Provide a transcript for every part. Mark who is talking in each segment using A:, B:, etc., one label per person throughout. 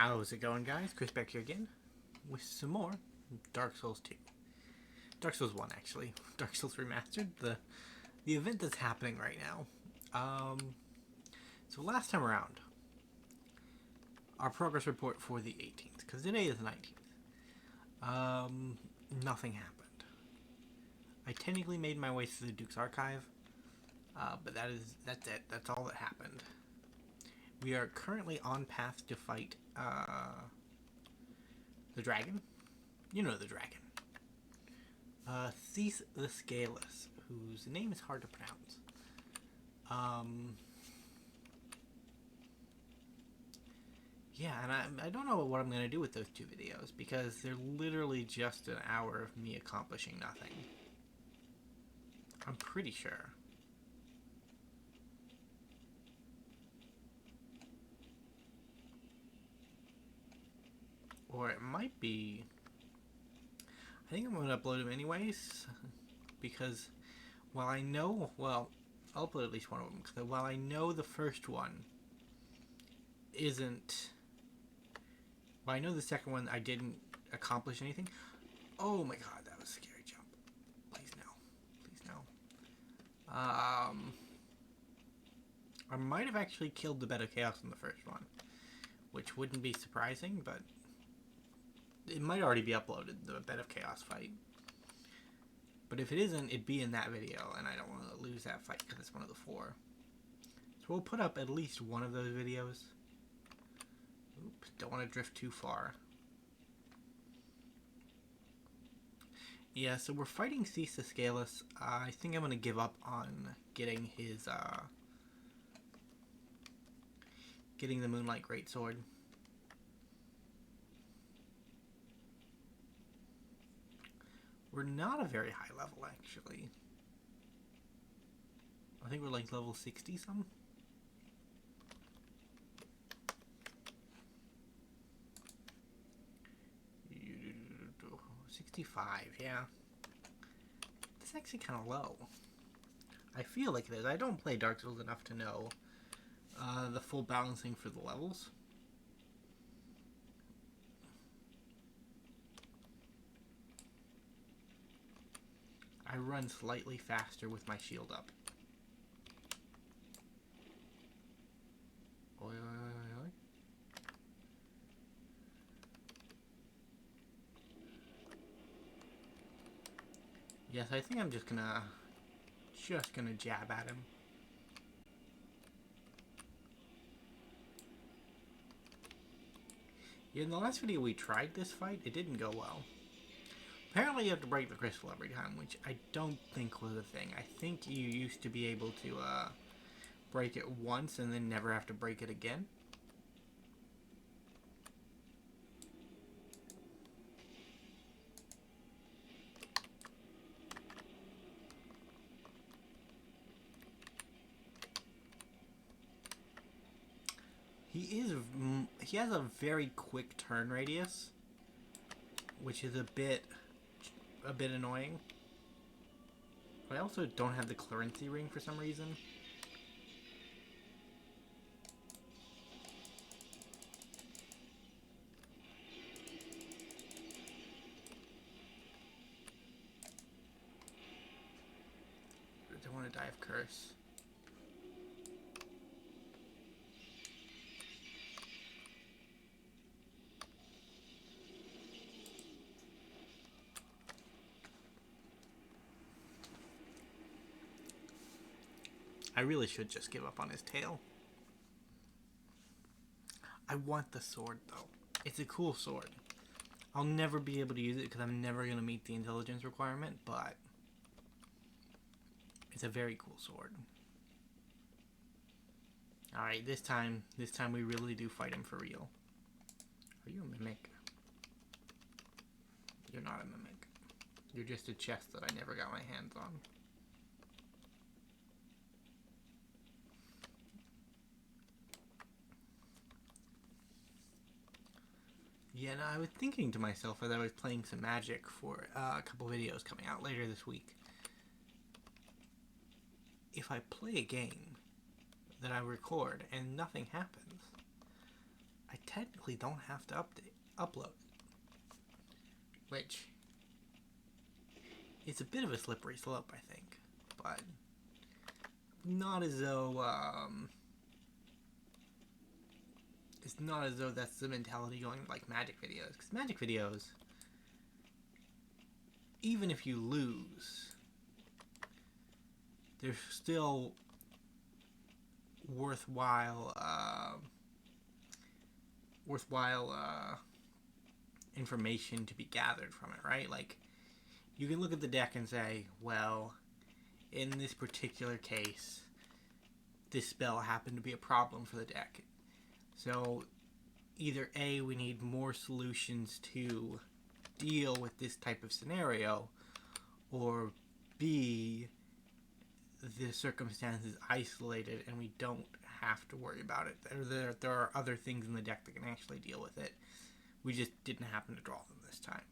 A: How's it going, guys? Chris back here again with some more Dark Souls 2. Dark Souls 1, actually. Dark Souls Remastered, the event that's happening right now. So last time around, our progress report for the 18th, because today is the 19th. Nothing happened. I technically made my way through the Duke's Archive, but that's it. That's all that happened. We are currently on path to fight the dragon. You know the dragon. Cease the Scaleless, whose name is hard to pronounce. Yeah, and I don't know what I'm going to do with those two videos, because they're literally just an hour of me accomplishing nothing. I'm pretty sure. Or it might be... I think I'm going to upload them anyways, because while I know... Well, I'll upload at least one of them, because while I know the first one isn't... Well, I know the second one I didn't accomplish anything. Oh my god, that was a scary jump. Please no. Please no. I might have actually killed the Bed of Chaos in the first one, which wouldn't be surprising, but it might already be uploaded, the Bed of Chaos fight. But if it isn't, it'd be in that video, and I don't want to lose that fight because it's one of the 4. So we'll put up at least one of those videos. Oops, don't want to drift too far. Yeah, so we're fighting Cease the Scaleless. I think I'm going to give up on getting his, getting the Moonlight Greatsword. We're not a very high level, actually. I think we're like level 60-some. 65, yeah. It's actually kind of low. I feel like it is. I don't play Dark Souls enough to know the full balancing for the levels. I run slightly faster with my shield up. Oi, oi, oi, oi, oi. Yes, I think I'm just gonna jab at him. Yeah, in the last video we tried this fight, it didn't go well. Apparently you have to break the crystal every time, which I don't think was a thing. I think you used to be able to break it once and then never have to break it again. He has a very quick turn radius, which is a bit annoying. But I also don't have the clearancy ring for some reason. I don't want to die of curse. I really should just give up on his tail. I want the sword, though. It's a cool sword. I'll never be able to use it because I'm never going to meet the intelligence requirement, but it's a very cool sword. Alright, this time we really do fight him for real. Are you a mimic? You're not a mimic. You're just a chest that I never got my hands on. Yeah, no, I was thinking to myself as I was playing some Magic for a couple videos coming out later this week. If I play a game that I record and nothing happens, I technically don't have to upload it. Which, it's a bit of a slippery slope, I think. But, not as though, it's not as though that's the mentality going like magic videos. Because magic videos, even if you lose, they're still worthwhile information to be gathered from it, right? Like, you can look at the deck and say, well, in this particular case, this spell happened to be a problem for the deck. So, either A, we need more solutions to deal with this type of scenario, or B, the circumstance is isolated and we don't have to worry about it. There are other things in the deck that can actually deal with it. We just didn't happen to draw them this time.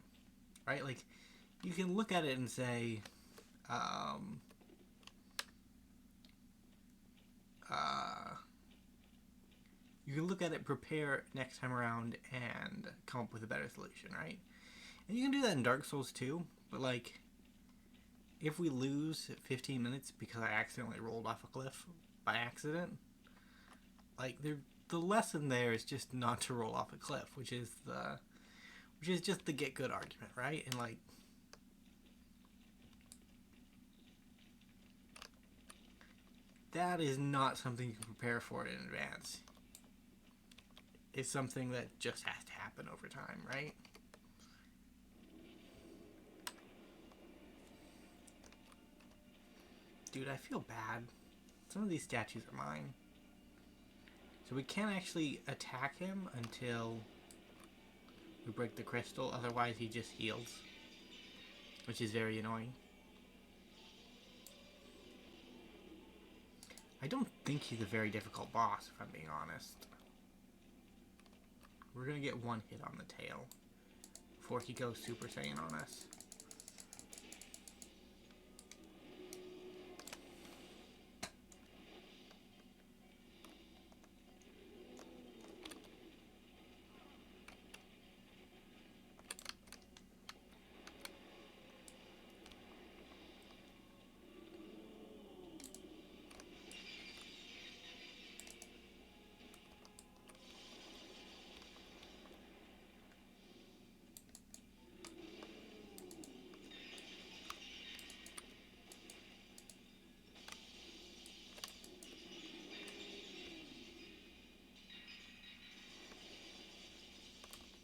A: Right? Like, you can look at it and say, you can look at it, prepare next time around, and come up with a better solution, right? And you can do that in Dark Souls too, but like, if we lose 15 minutes because I accidentally rolled off a cliff by accident, like, the lesson there is just not to roll off a cliff, which is just the get good argument, right? And like, that is not something you can prepare for in advance. It's something that just has to happen over time, right? Dude, I feel bad. Some of these statues are mine. So we can't actually attack him until we break the crystal, otherwise he just heals. Which is very annoying. I don't think he's a very difficult boss, if I'm being honest. We're gonna get one hit on the tail before he goes Super Saiyan on us.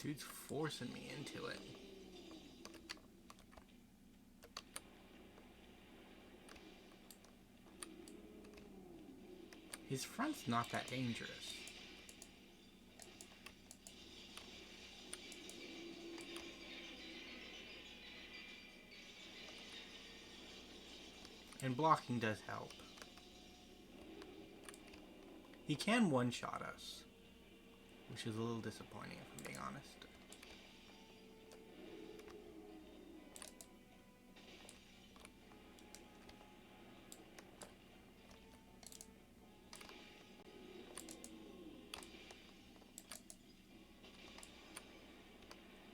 A: Dude's forcing me into it. His front's not that dangerous. And blocking does help. He can one-shot us, which is a little disappointing if I'm being honest.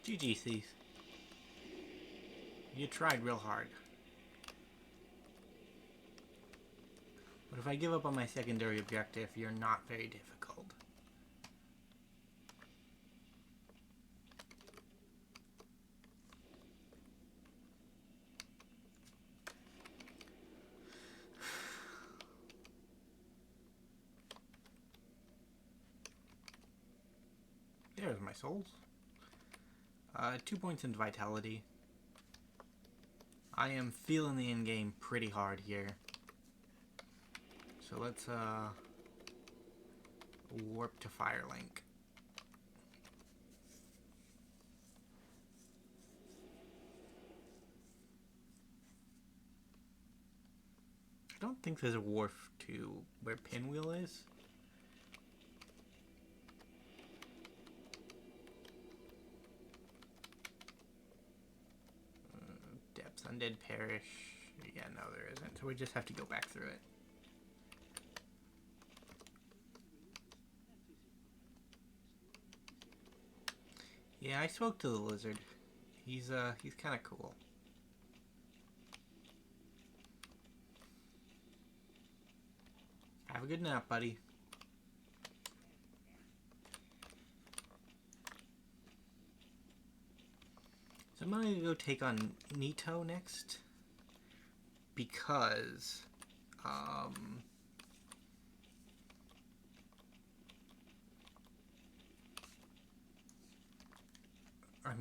A: GG, Thief. You tried real hard. But if I give up on my secondary objective, you're not very difficult. There's my souls. 2 points in vitality. I am feeling the in-game pretty hard here. So let's warp to Firelink. I don't think there's a wharf to where Pinwheel is. Depths, Undead Parish. Yeah, no, there isn't. So we just have to go back through it. Yeah, I spoke to the lizard. He's kind of cool. Have a good nap, buddy. So I'm gonna go take on Nito next because I'm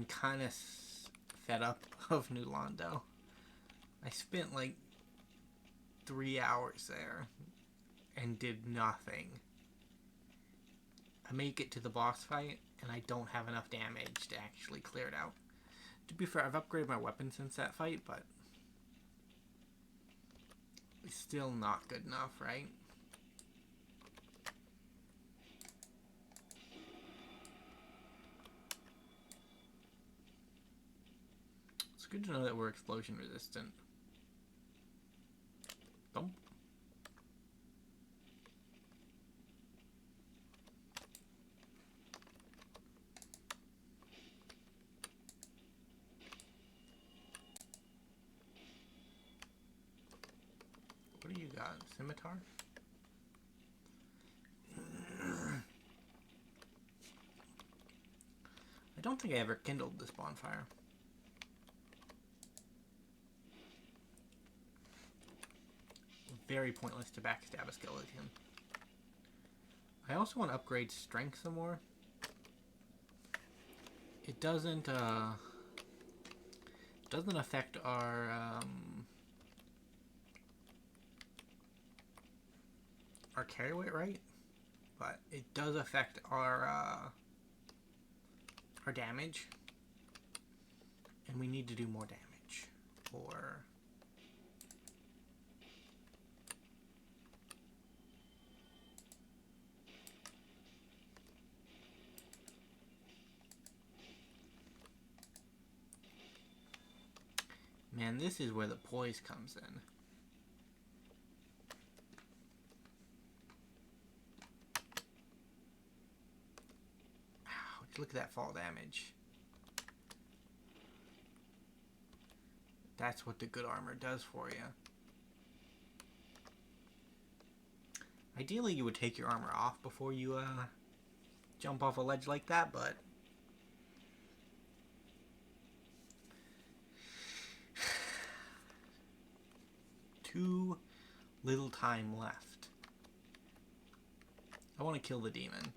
A: kind of fed up of New Londo. I spent like 3 hours there and did nothing. I make it to the boss fight and I don't have enough damage to actually clear it out. To be fair, I've upgraded my weapon since that fight, but it's still not good enough, right? It's good to know that we're explosion resistant. Thump. What do you got? Scimitar? I don't think I ever kindled this bonfire. Very pointless to backstab a skeleton. I also want to upgrade strength some more. It doesn't affect our carry weight, right? But it does affect our damage, and we need to do more damage. Or man, this is where the poise comes in. Ouch, look at that fall damage. That's what the good armor does for you. Ideally, you would take your armor off before you jump off a ledge like that, but too little time left. I want to kill the demon,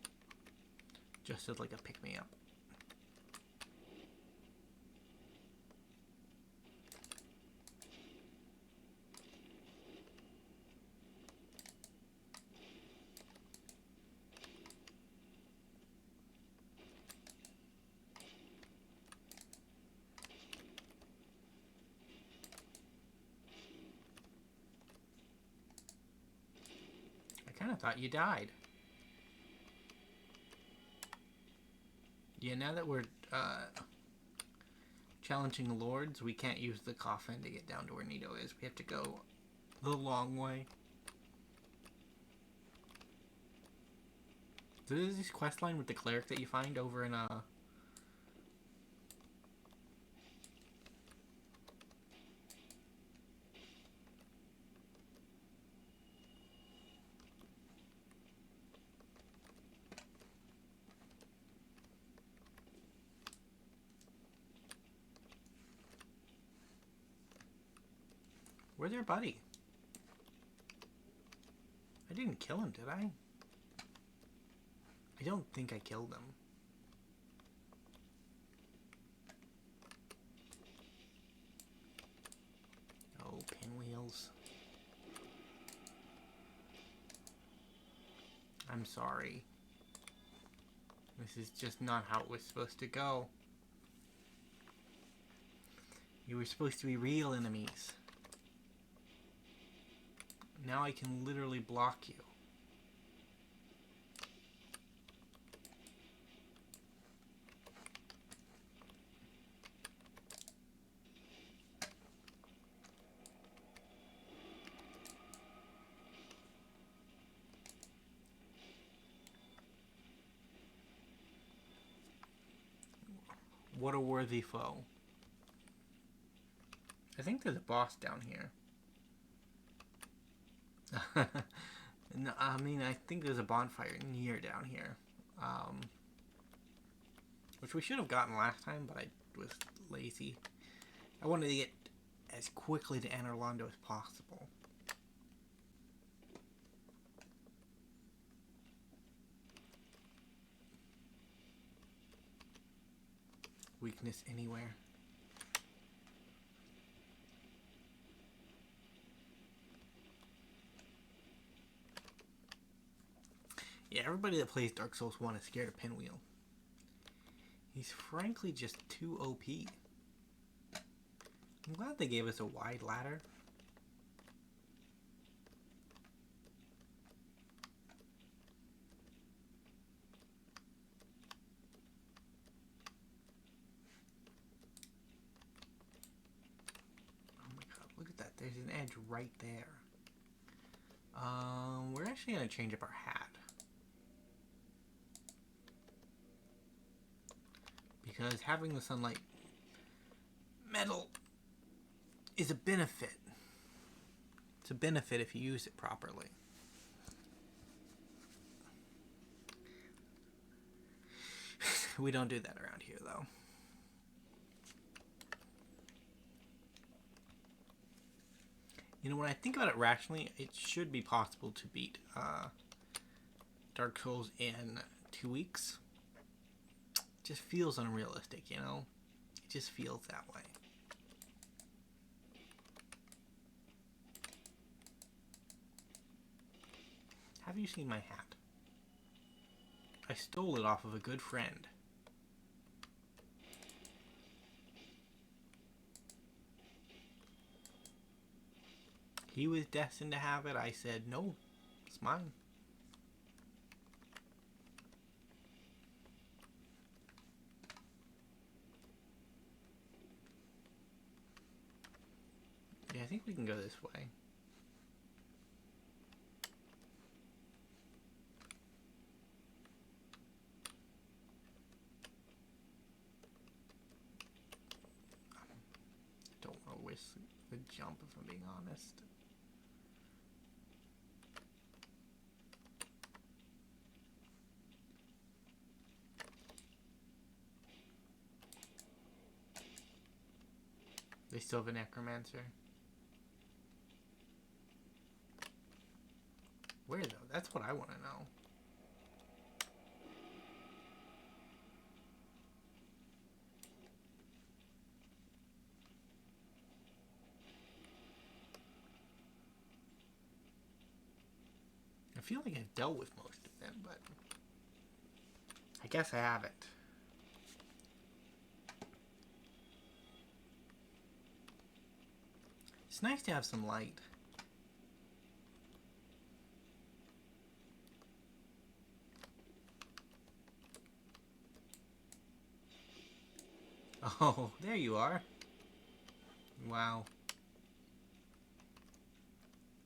A: just as like a pick-me-up. I kind of thought you died. Yeah, now that we're challenging lords, we can't use the coffin to get down to where Nito is. We have to go the long way. So there's this quest line with the cleric that you find over in where's your buddy? I didn't kill him, did I? I don't think I killed him. Oh, pinwheels. I'm sorry. This is just not how it was supposed to go. You were supposed to be real enemies. Now I can literally block you. What a worthy foe. I think there's a boss down here. No, I mean, I think there's a bonfire near down here. Which we should have gotten last time, but I was lazy. I wanted to get as quickly to Anorlando as possible. Weakness anywhere. Yeah, everybody that plays Dark Souls 1 is scared of Pinwheel. He's frankly just too OP. I'm glad they gave us a wide ladder. Oh my god, look at that. There's an edge right there. We're actually going to change up our hat. Because having the sunlight metal is a benefit. It's a benefit if you use it properly. We don't do that around here, though. You know, when I think about it rationally, it should be possible to beat Dark Souls in 2 weeks. It just feels unrealistic, you know? It just feels that way. Have you seen my hat? I stole it off of a good friend. He was destined to have it. I said, no, it's mine. Yeah, I think we can go this way. I don't want to risk the jump if I'm being honest. They still have a necromancer. Where though? That's what I want to know. I feel like I've dealt with most of them, but I guess I haven't. It's nice to have some light. Oh, there you are. Wow.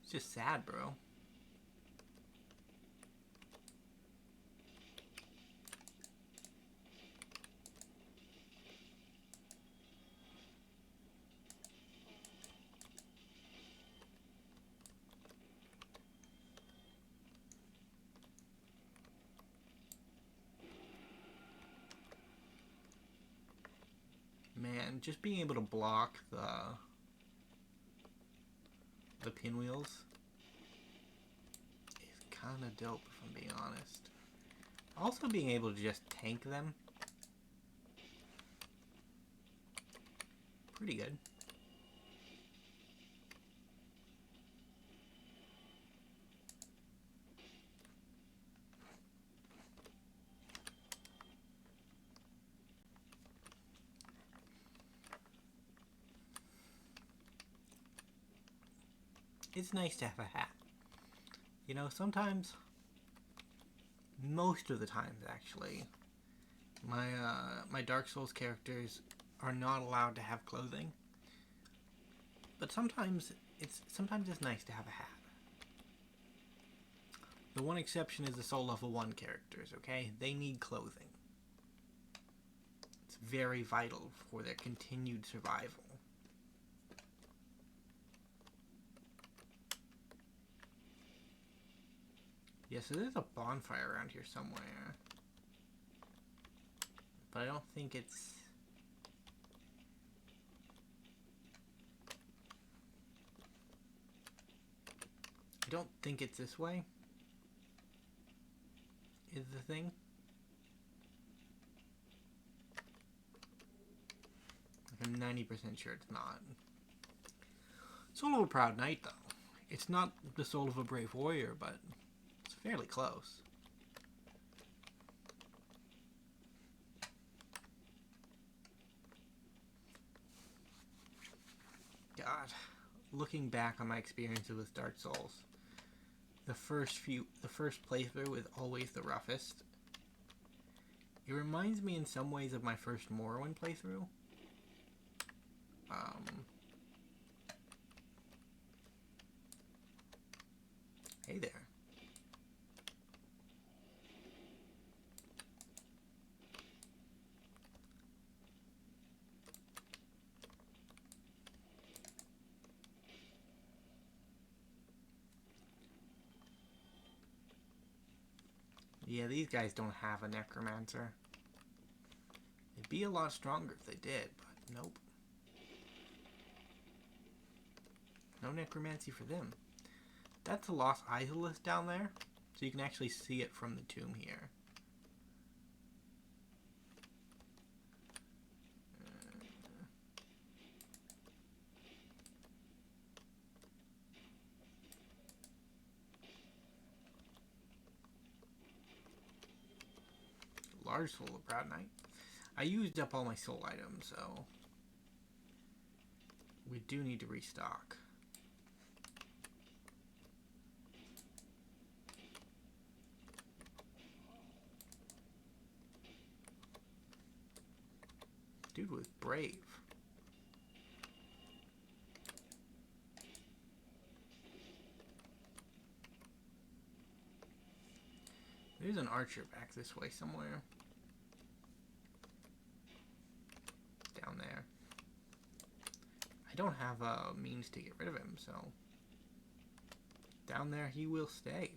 A: It's just sad, bro. Man, just being able to block the pinwheels is kind of dope, if I'm being honest. Also being able to just tank them, pretty good. It's nice to have a hat. You know, sometimes, most of the times actually, my Dark Souls characters are not allowed to have clothing. But sometimes it's nice to have a hat. The one exception is the Soul Level 1 characters, okay? They need clothing. It's very vital for their continued survival. Yeah, so there's a bonfire around here somewhere. But I don't think it's... I don't think it's this way. Is the thing. I'm 90% sure it's not. Soul of a Proud Knight, though. It's not the soul of a brave warrior, but it's fairly close. God, looking back on my experiences with Dark Souls, the first playthrough is always the roughest. It reminds me in some ways of my first Morrowind playthrough. Hey there. Yeah, these guys don't have a necromancer. They'd be a lot stronger if they did, but nope. No necromancy for them. That's a Lost Isolus down there, so you can actually see it from the tomb here. Large Soul of Proud Knight. I used up all my soul items, so we do need to restock. Dude was brave. There's an archer back this way somewhere. Down there. I don't have a means to get rid of him, so down there he will stay.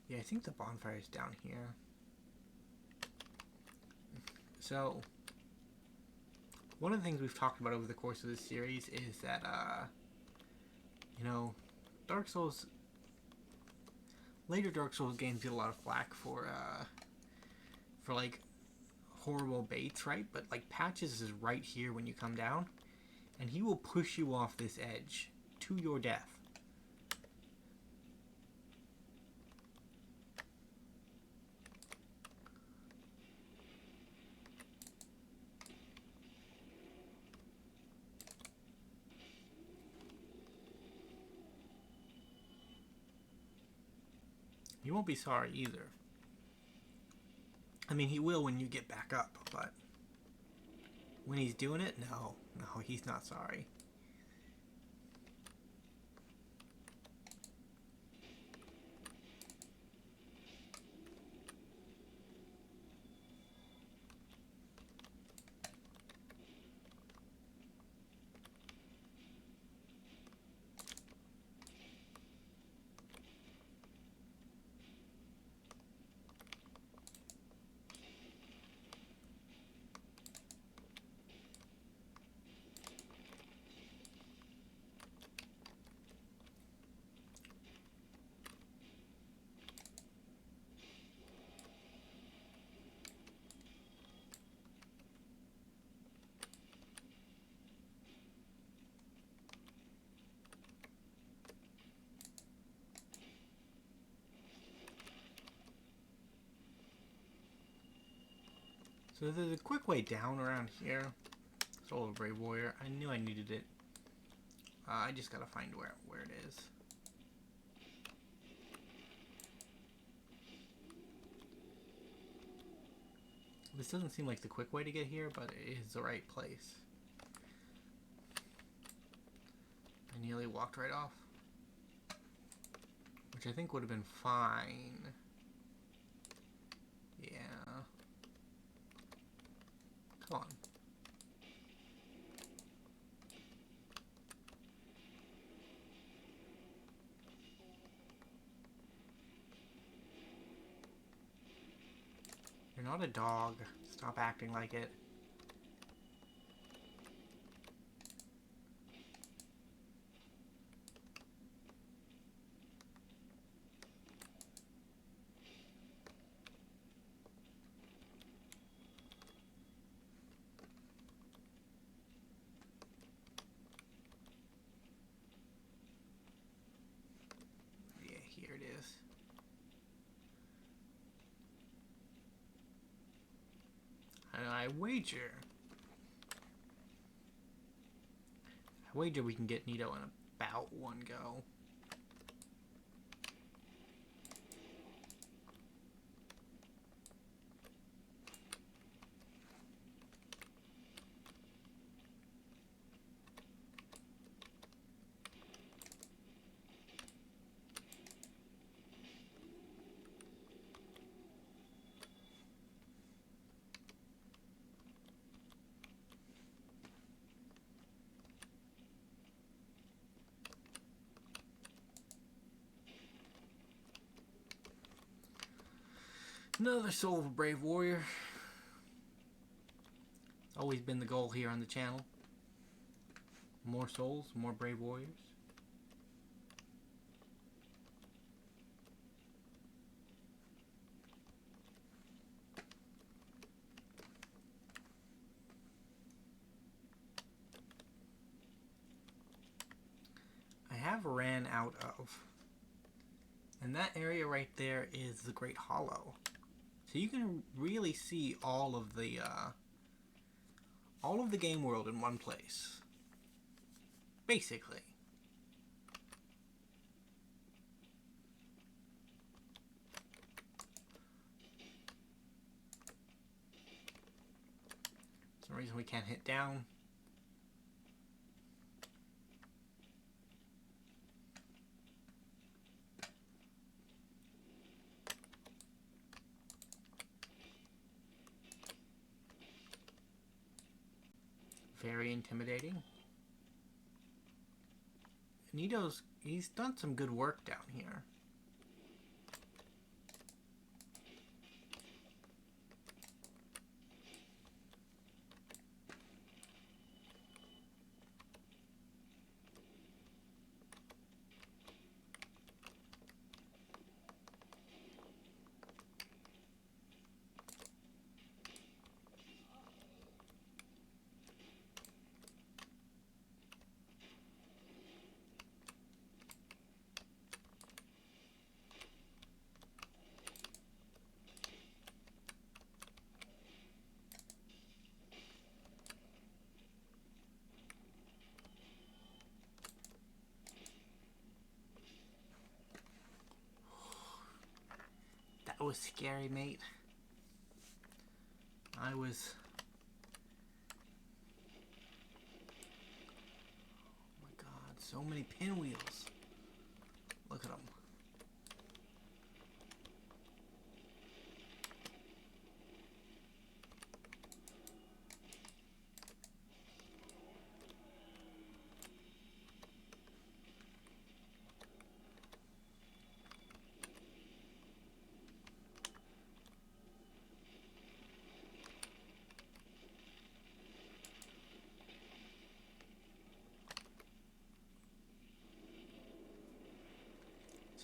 A: Yeah, I think the bonfire is down here. So, one of the things we've talked about over the course of this series is that, you know, Dark Souls, later Dark Souls games get a lot of flack for like, horrible baits, right? But, like, Patches is right here when you come down, and he will push you off this edge to your death. You won't be sorry either. I mean, he will when you get back up, but when he's doing it, no, he's not sorry. So there's a quick way down around here. Soul of a Brave Warrior. I knew I needed it. I just gotta find where it is. This doesn't seem like the quick way to get here, but it is the right place. I nearly walked right off. Which I think would have been fine. Yeah. Come on. You're not a dog. Stop acting like it. Yeah, here it is. I wager we can get Nito in about one go. Another soul of a brave warrior. It's always been the goal here on the channel. More souls, more brave warriors. I have ran out of. And that area right there is the Great Hollow. So you can really see all of the game world in one place. Basically. For some reason we can't hit down. Very intimidating. He's done some good work down here. That was scary, mate. I was... Oh my god, so many pinwheels. Look at them.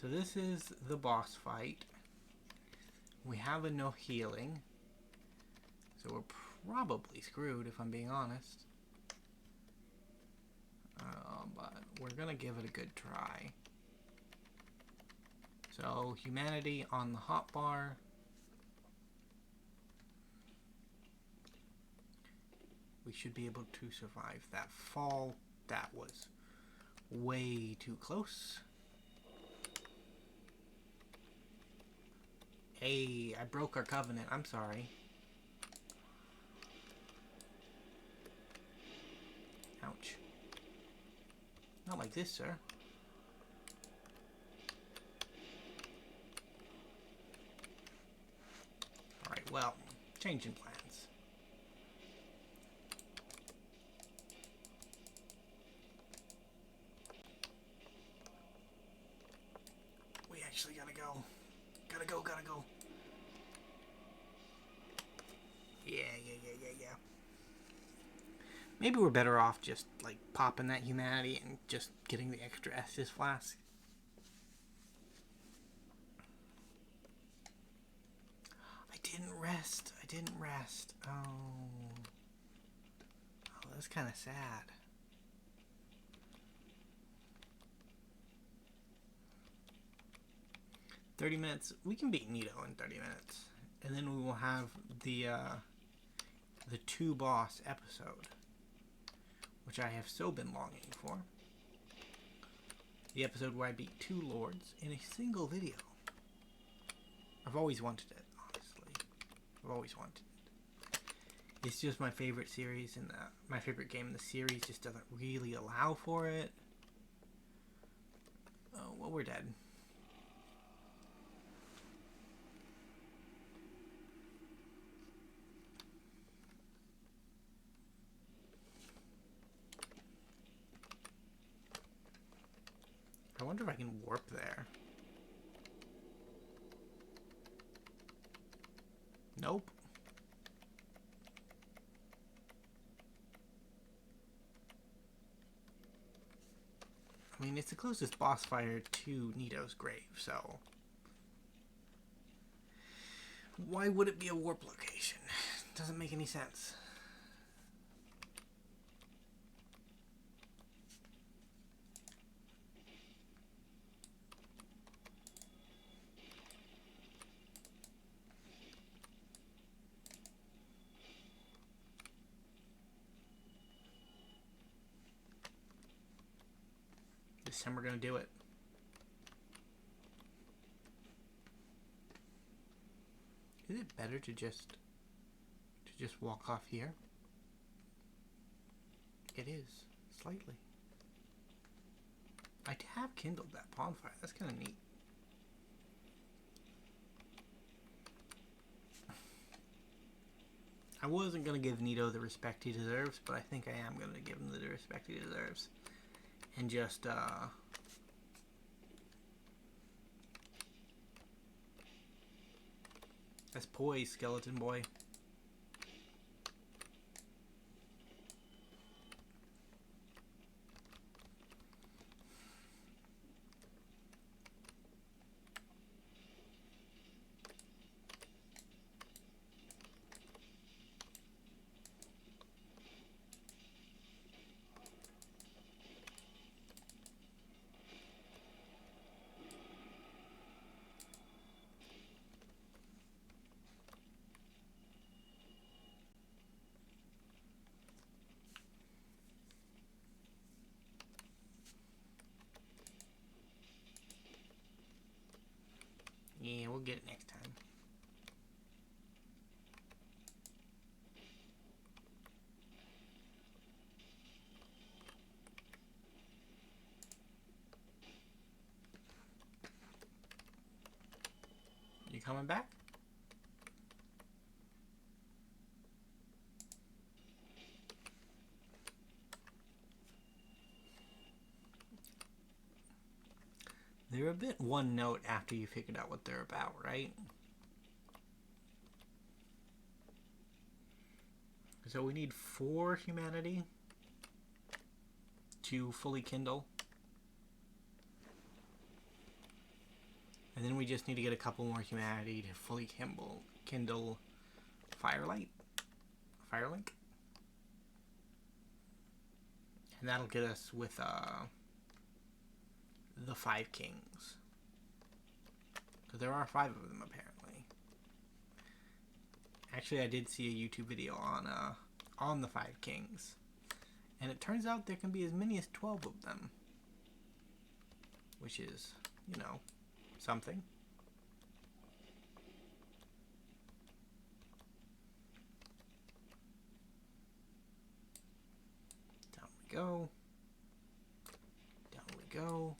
A: So this is the boss fight. We have a no healing. So we're probably screwed if I'm being honest. But we're gonna give it a good try. So humanity on the hotbar. We should be able to survive that fall. That was way too close. Hey, I broke our covenant. I'm sorry. Not like this, sir. Alright, well, changing plans. We actually gotta go. Gotta go. Yeah. Maybe we're better off just, like, popping that humanity and just getting the extra Estus flask. I didn't rest. Oh, that's kind of sad. $30. We can beat Nito in 30 minutes. And then we will have the 2-boss episode, which I have so been longing for. The episode where I beat 2 lords in a single video. I've always wanted it, honestly. I've always wanted it. It's just my favorite series, and my favorite game in the series just doesn't really allow for it. Oh, well, we're dead. I wonder if I can warp there. Nope. I mean, it's the closest boss fight to Nito's grave, so why would it be a warp location? Doesn't make any sense. This time we're gonna do it. Is it better to just walk off here? It is, slightly. I have kindled that bonfire. That's kind of neat. I wasn't going to give Nito the respect he deserves, but I think I am going to give him the respect he deserves. And just, that's poise, skeleton boy. Yeah, we'll get it next time. You coming back? They're a bit one note after you figured out what they're about, right? So we need 4 humanity to fully kindle. And then we just need to get a couple more humanity to fully kindle Firelink. And that'll get us with the 5 kings. Because there are 5 of them apparently. Actually, I did see a YouTube video on the 5 kings. And it turns out there can be as many as 12 of them. Which is, you know, something. Down we go. go.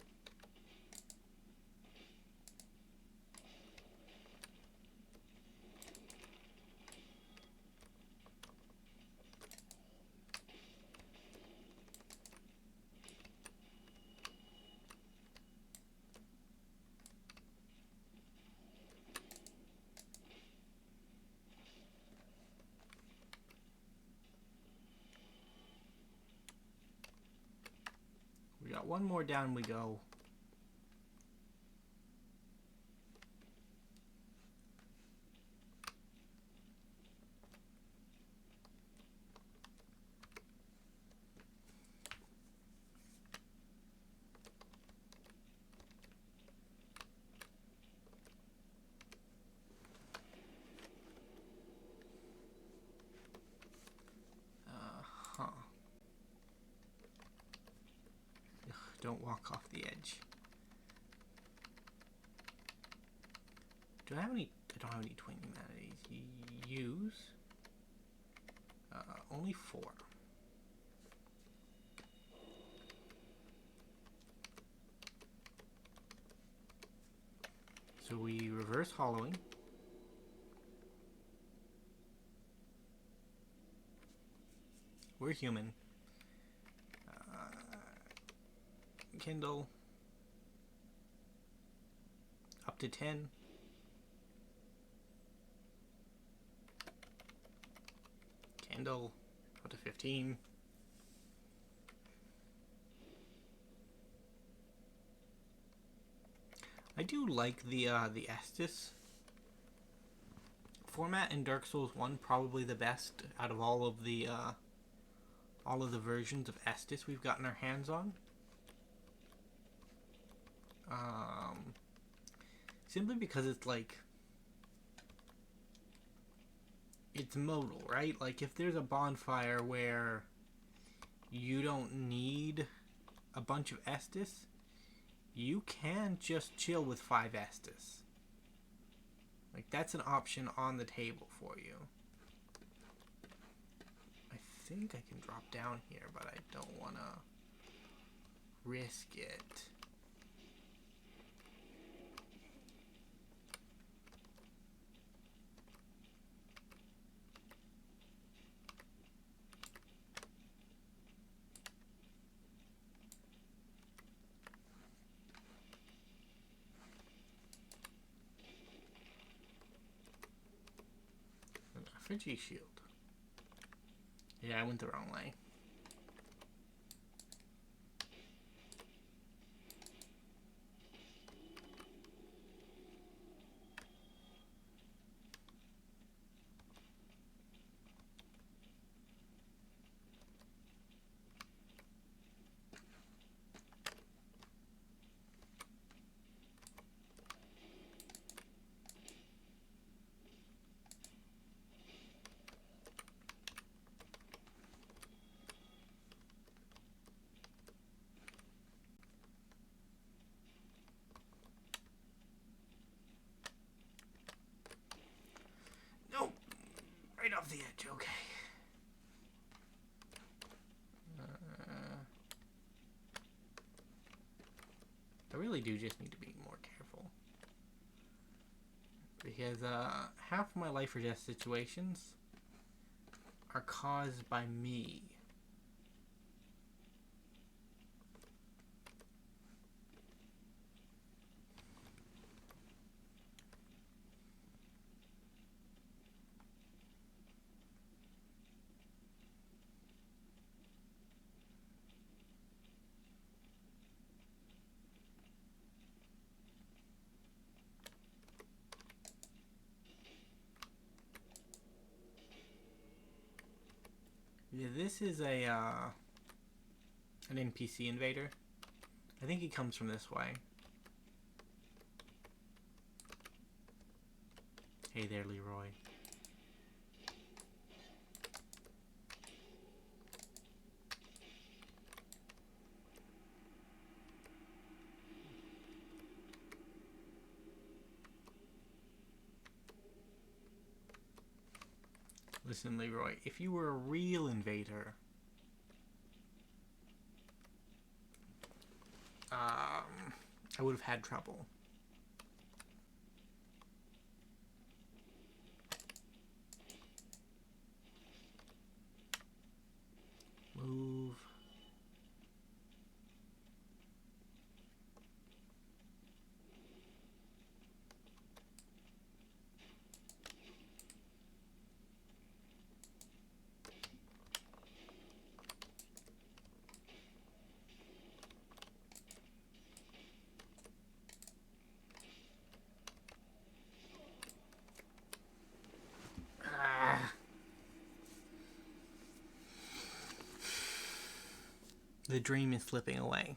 A: We got one more down we go. Huh. Ugh, don't walk off the edge. Do I have any? I don't have any twin humanities. Use. Only 4. So we reverse hollowing. We're human. Kindle. Up to 10. Kindle. Up to 15. I do like the Estus format in Dark Souls 1, probably the best out of all of the versions of Estus we've gotten our hands on. Simply because it's like, it's modal, right? Like if there's a bonfire where you don't need a bunch of Estus, you can just chill with 5 Estus. Like that's an option on the table for you. I think I can drop down here, but I don't want to risk it. Fridgy shield. Yeah, I went the wrong way. Nope. Right off the edge, okay. I really do just need to be more careful. Because half of my life or death situations are caused by me. Yeah, this is a an NPC invader. I think he comes from this way. Hey there, Leroy. Listen, Leroy, if you were a real invader, I would have had trouble. Move. The dream is slipping away.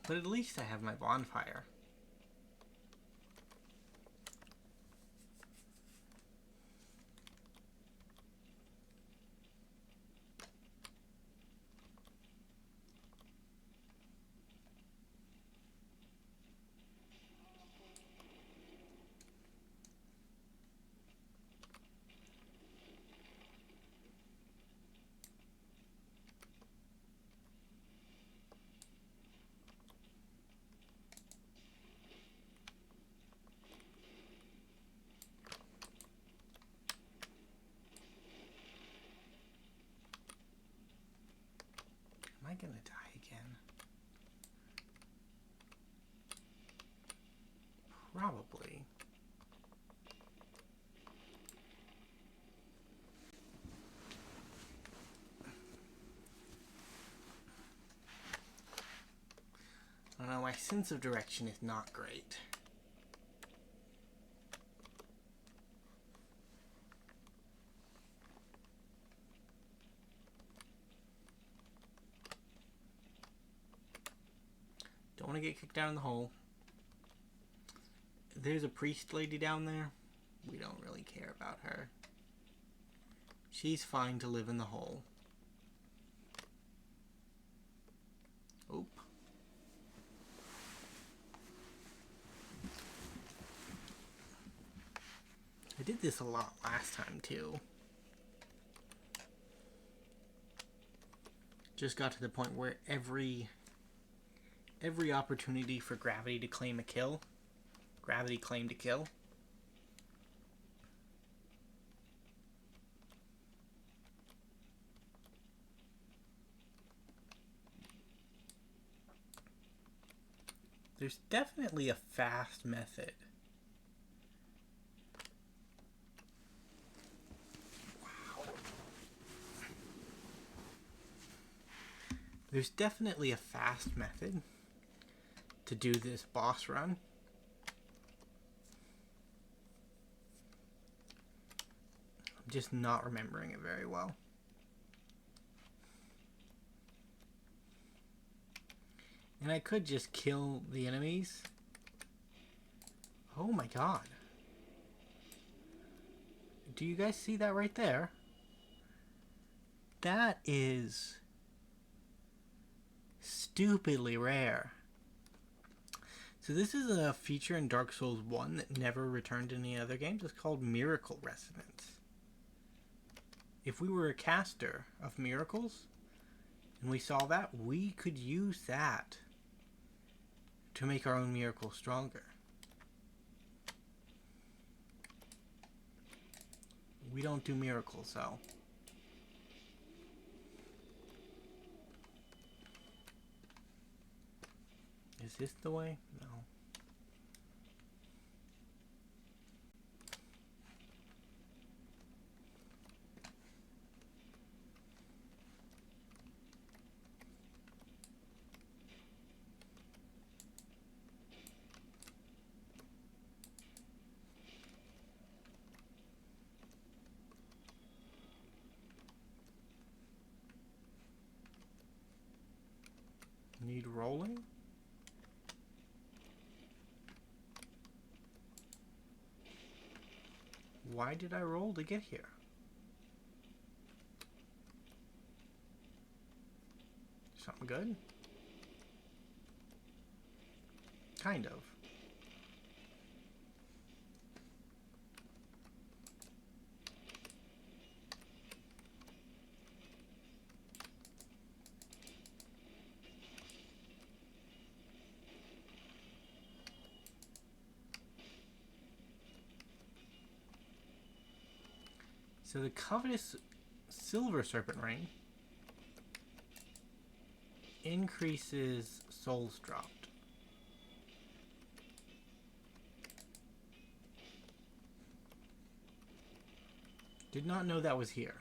A: But at least I have my bonfire. Am I gonna die again? Probably. I don't know, my sense of direction is not great. Don't want to get kicked down in the hole. There's a priest lady down there. We don't really care about her. She's fine to live in the hole. Oop. I did this a lot last time too. Just got to the point where every opportunity for gravity to claim a kill, gravity claimed a kill. There's definitely a fast method. Wow. There's definitely a fast method to do this boss run. I'm just not remembering it very well. And I could just kill the enemies. Oh my god. Do you guys see that right there? That is stupidly rare. So this is a feature in Dark Souls 1 that never returned in any other games. It's called Miracle Resonance. If we were a caster of miracles, and we saw that, we could use that to make our own miracle stronger. We don't do miracles, though. Is this the way? No. Need rolling? Why did I roll to get here? Something good? Kind of. So the covetous silver serpent ring increases souls dropped. Did not know that was here.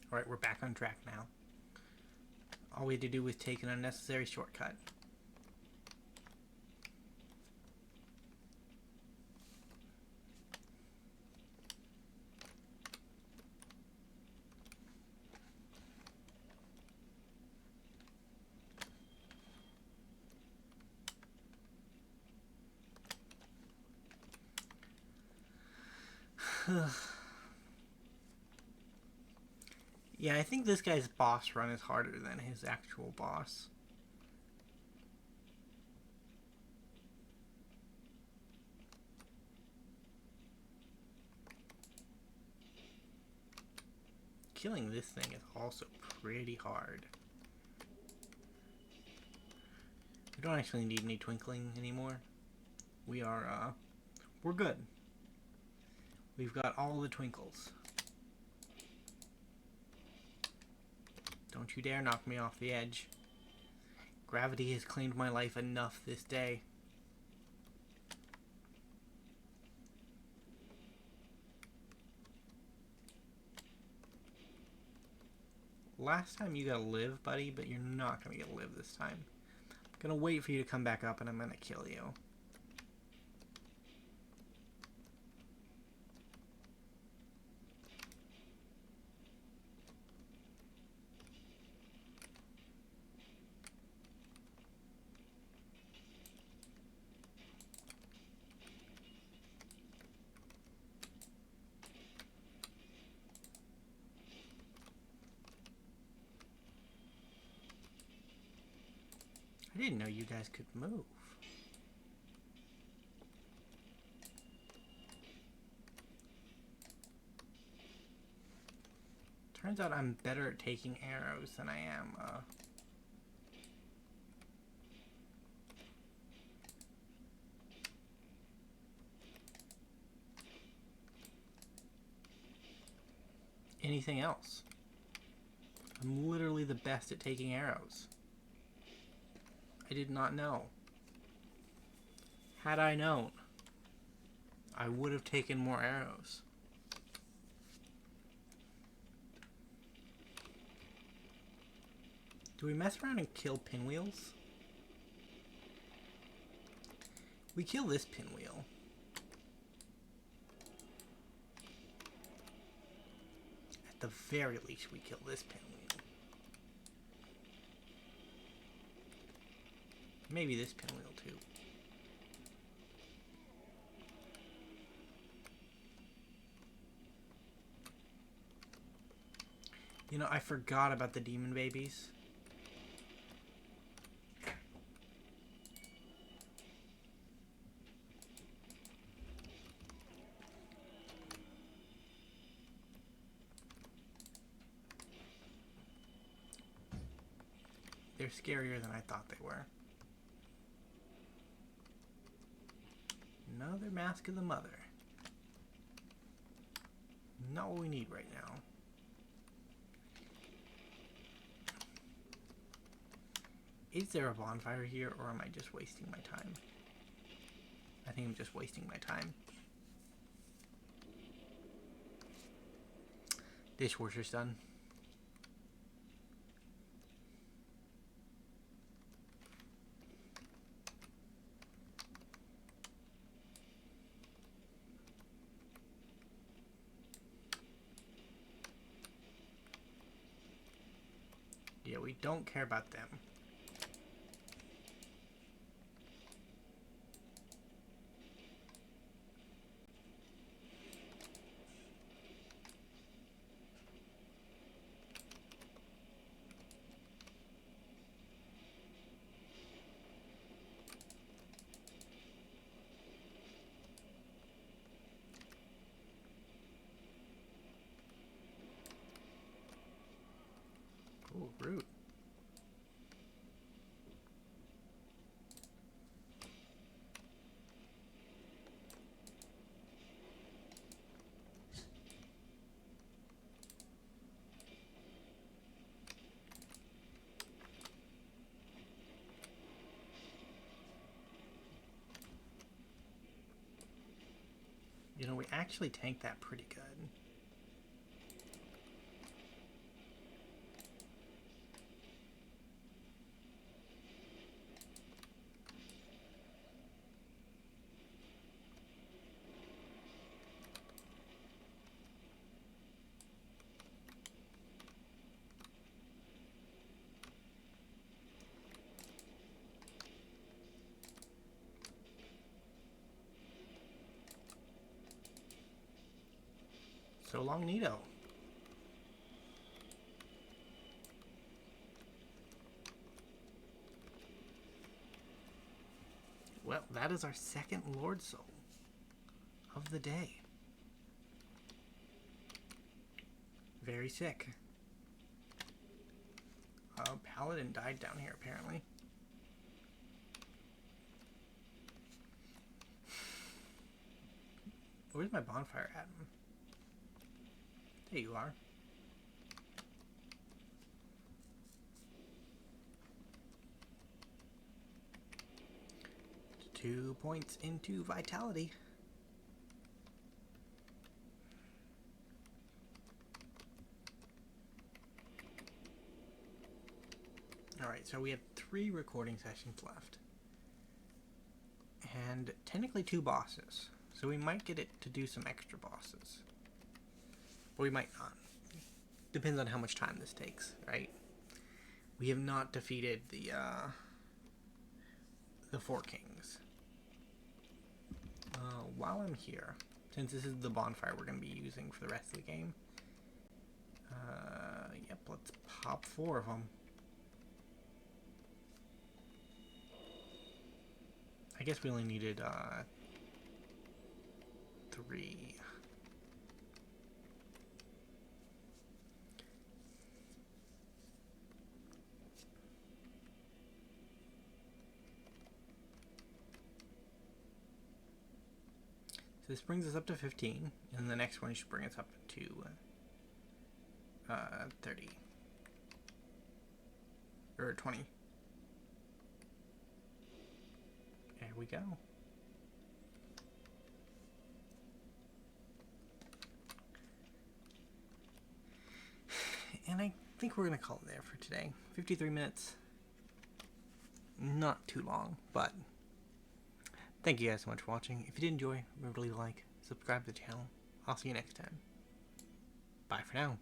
A: Alright, we're back on track now. All we had to do was take an unnecessary shortcut. Yeah, I think this guy's boss run is harder than his actual boss. Killing this thing is also pretty hard. We don't actually need any twinkling anymore. We're good. We've got all the twinkles. Don't you dare knock me off the edge. Gravity has claimed my life enough this day. Last time you got to live, buddy, but you're not going to get to live this time. I'm going to wait for you to come back up and I'm going to kill you. I didn't know you guys could move. Turns out I'm better at taking arrows than I am, anything else. I'm literally the best at taking arrows. I did not know. Had I known, I would have taken more arrows. Do we mess around and kill pinwheels? We kill this pinwheel. At the very least, we kill this pinwheel. Maybe this pinwheel too. You know, I forgot about the demon babies. They're scarier than I thought they were. Another Mask of the Mother. Not what we need right now. Is there a bonfire here, or am I just wasting my time? I think I'm just wasting my time. Dishwasher's done. Yeah, we don't care about them. Rude. You know, we actually tanked that pretty good. So long, Nito. Well, that is our second Lord Soul of the day. Very sick. Paladin died down here, apparently. Where's my bonfire at? There you are. Two points into vitality. Alright, so we have 3 recording sessions left. And technically 2 bosses. So we might get it to do some extra bosses. But we might not. Depends on how much time this takes, right? We have not defeated the 4 kings. While I'm here, since this is the bonfire we're going to be using for the rest of the game, yep, let's pop 4 of them. I guess we only needed 3. So this brings us up to 15, and the next one should bring us up to 30. Or 20. There we go. And I think we're going to call it there for today. 53 minutes. Not too long, but thank you guys so much for watching. If you did enjoy, remember to leave a like, subscribe to the channel. I'll see you next time. Bye for now.